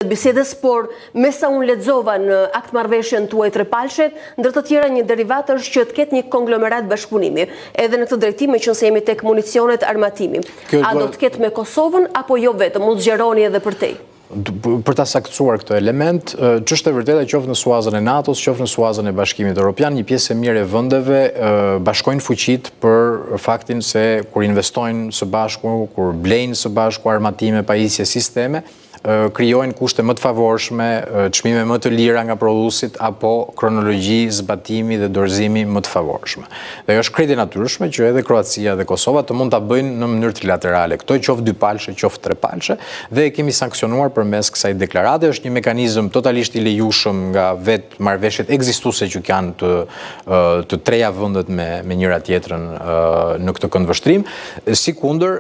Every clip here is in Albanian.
bisedës, por me sa unë lexova në akt marrëveshjen tuaj trepalshe, ndër të tjera një derivat është që të ketë një konglomerat bashkëpunimi, edhe në këtë drejtim me qënë se jemi tek municionet armatimi. A do të ketë me Kosovën apo jo vetëm, mund zgjeroni edhe për tej? Për ta saktuar këtë element, ç'është e vërtetë qoftë në suazën e NATO-s, qoftë në suazën e Bashkimit Evropian, një pjesë e mirë e vendeve bashkojnë fuqitë për faktin se kur investojnë së bashku, kur blejnë së bashku armatime, pajisje, sisteme, krijojnë kushte më të favorshme, çmime më të lira nga prodhuesit apo kronologji zbatimi dhe dorëzimi më të favorshme. Dhe është krejt e natyrshme që edhe Kroacia dhe Kosova të mund ta bëjnë në mënyrë trilaterale. Këto qoftë dypalshe, qoftë trepalshe, dhe e kemi sankcionuar përmes kësaj deklarate. Është një mekanizëm totalisht i lejueshëm nga vetë marrëveshjet ekzistuese që kanë të treja vendet me njëra tjetrën në këtë këndvështrim. Sikundër,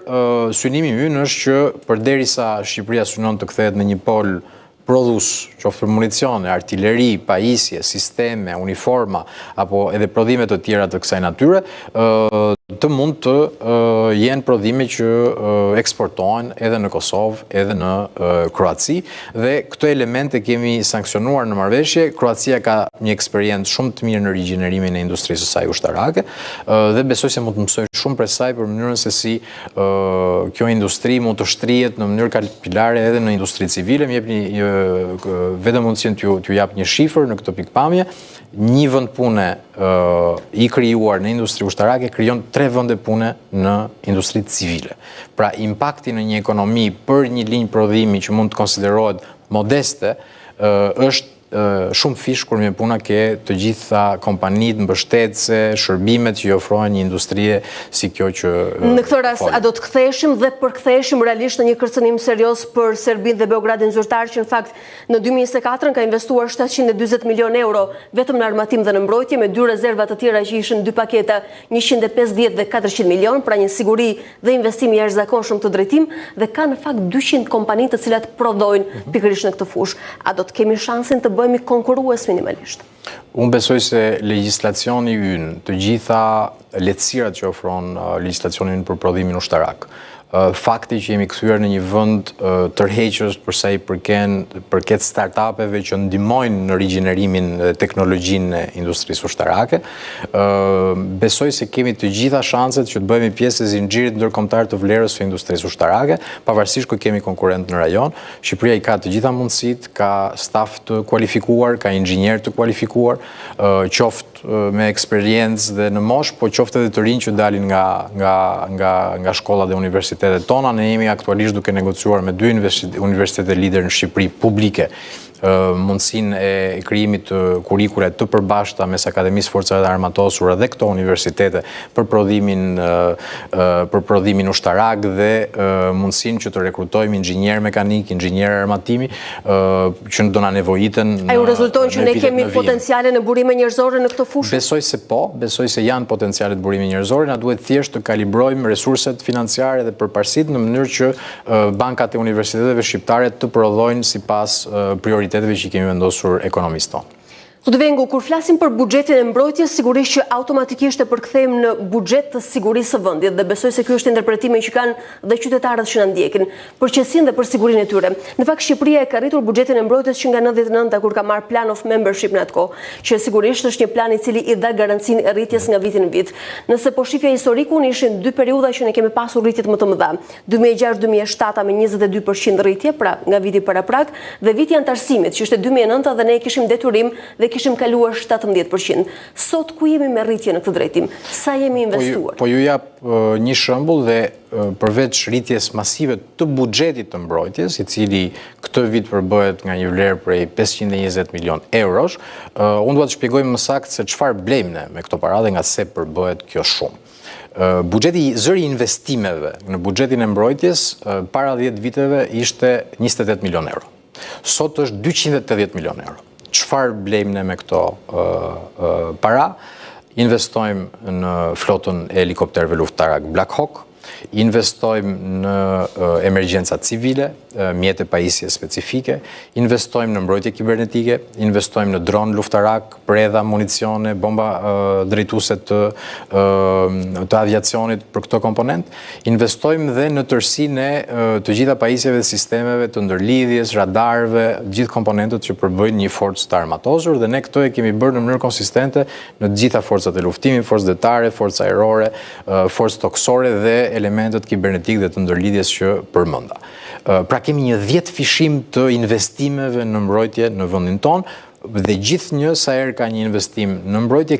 synimi ynë është që përderisa Shqipëria synon të kthehet në një pol prodhues, qoftë për municione, artilleri, pajisje, sisteme, uniforma apo edhe prodhime të tjera të kësaj natyre, të mund të jenë prodhime që eksportohen edhe në Kosovë, edhe në Kroaci, dhe këto elemente kemi sankcionuar në marrëveshje. Kroacia ka një eksperiencë shumë të mirë në rigjenerimin e industrisë së saj ushtarake, dhe besoj se mund të mësoj shumë prej saj për mënyrën se si kjo industri mund të shtrihet në mënyrë kapilare edhe në industri civile. Më jep vetëm mundësinë t'ju jap një shifër në këtë pikpamje. Një vend pune i krijuar në industri ushtarake krijon 3 vende pune në industri civile. Pra impakti në një ekonomi për një linjë prodhimi që mund të konsiderohet modeste është shumë fish kur me puna ke të gjitha kompanitë mbështetëse, shërbimet që i ofrohen një industrie si kjo që në këtë rast, a do të ktheheshim dhe përktheheshim realisht në një kërcënim serioz për Serbinë dhe Beogradin zyrtar, që në fakt në 2024 ka investuar 740 milion euro vetëm në armatim dhe në mbrojtje, me 2 rezerva të tjera që ishin 2 paketa 150 dhe 400 milion, pra një siguri dhe investimi jashtëzakonshëm të drejtim, dhe ka në fakt 200 kompani të cilat prodhojnë pikërisht në këtë fushë. A do të kemi shansin të bëhemi konkurrues minimalisht? Unë besoj se legjislacioni ynë, të gjitha lehtësirat që ofron legjislacioni ynë për prodhimin ushtarak, fakti që jemi kthyer në një vend tërheqës për sa i përket startupeve që ndihmojnë në rigjenerimin dhe teknologjinë e industrisë ushtarake, besoj se kemi të gjitha shanset që të bëhemi pjesë e zinxhirit ndërkombëtar të vlerës së industrisë ushtarake, pavarësisht që kemi konkurrent në rajon. Shqipëria i ka të gjitha mundësitë, ka staf të kualifikuar, ka inxhinier të kualifikuar, qoftë me eksperiencë dhe në moshë, po qoftë edhe të rinj që dalin nga shkollat dhe universitetet tona. Ne jemi aktualisht duke negociuar me 2 universitete lider në Shqipëri publike mundësinë e krijimit të kurikule të përbashkëta mes Akademisë Forcave Armatosura dhe këto universitete për prodhimin ushtarak, dhe mundësinë që të rekrutojmë inxhinier mekanik, inxhinier armatimi që do na nevojiten. A ju rezulton që ne kemi potenciale në burime njerëzore në këtë fushë? Besoj se po, besoj se janë potencialet burime njerëzore. Na duhet thjesht të kalibrojmë resurset financiare dhe përparësitë në mënyrë që bankat e universiteteve shqiptare të prodhojnë sipas prioriteteve që kemi vendosur ekonomistë tonë. Zotëvengu, kur flasim për buxhetin e mbrojtjes, sigurisht që automatikisht e përkthejmë në buxhet të sigurisë së vendit, dhe besoj se ky është interpretimi që kanë dhe qytetarët që na ndjekin, për qetësinë dhe për sigurinë e tyre. Në fakt Shqipëria e ka rritur buxhetin e mbrojtjes që nga 99 kur ka marrë plan of membership në atë kohë, që sigurisht është një plan i cili i dha garancinë e rritjes nga viti në vit. Nëse po shifja historikun, ishin 2 periudha që ne kemi pasur rritjet më të mëdha. 2006-2007 me 22% rritje, pra nga viti paraprak, dhe viti antarësimit, që ishte 2009 dhe ne kishim detyrim dhe kishim kaluar 17%. Sot ku jemi me rritje në këtë drejtim? Sa jemi investuar? Po ju jap një shembull, dhe përveç rritjes masive të buxhetit të mbrojtjes, i cili këtë vit përbëhet nga një vlerë prej 520 milion eurosh, unë dua të shpjegoj më saktë se çfarë blejmë ne me këto para dhe nga se përbëhet kjo shumë. Buxheti zëri investimeve në buxhetin e mbrojtjes para 10 viteve ishte 28 milion euro. Sot është 280 milion euro. Çfarë blejmë ne me këto para? Investojmë në flotën e helikopterëve luftarak Black Hawk, investojmë në emergjenca civile, mjete pajisje specifike, investojmë në mbrojtje kibernetike, investojmë në dron luftarak, predha, municione, bomba drejtuese të aviacionit për këto komponent, investojmë dhe në tërësinë e të gjitha pajisjeve dhe sistemeve të ndërlidhjes, radarëve, gjithë komponentët që përbëjnë një forcë të armatosur, dhe ne këto e kemi bërë në mënyrë konsistente në të gjitha forcat e luftimit, forcë detare, forcë ajrore, forcë toksore dhe elementet kibernetik dhe të ndërlidhjes që përmenda. Pra kemi një 10 fishim të investimeve në mbrojtje në vendin tonë, dhe gjithë një sa herë ka një investim në mbrojtje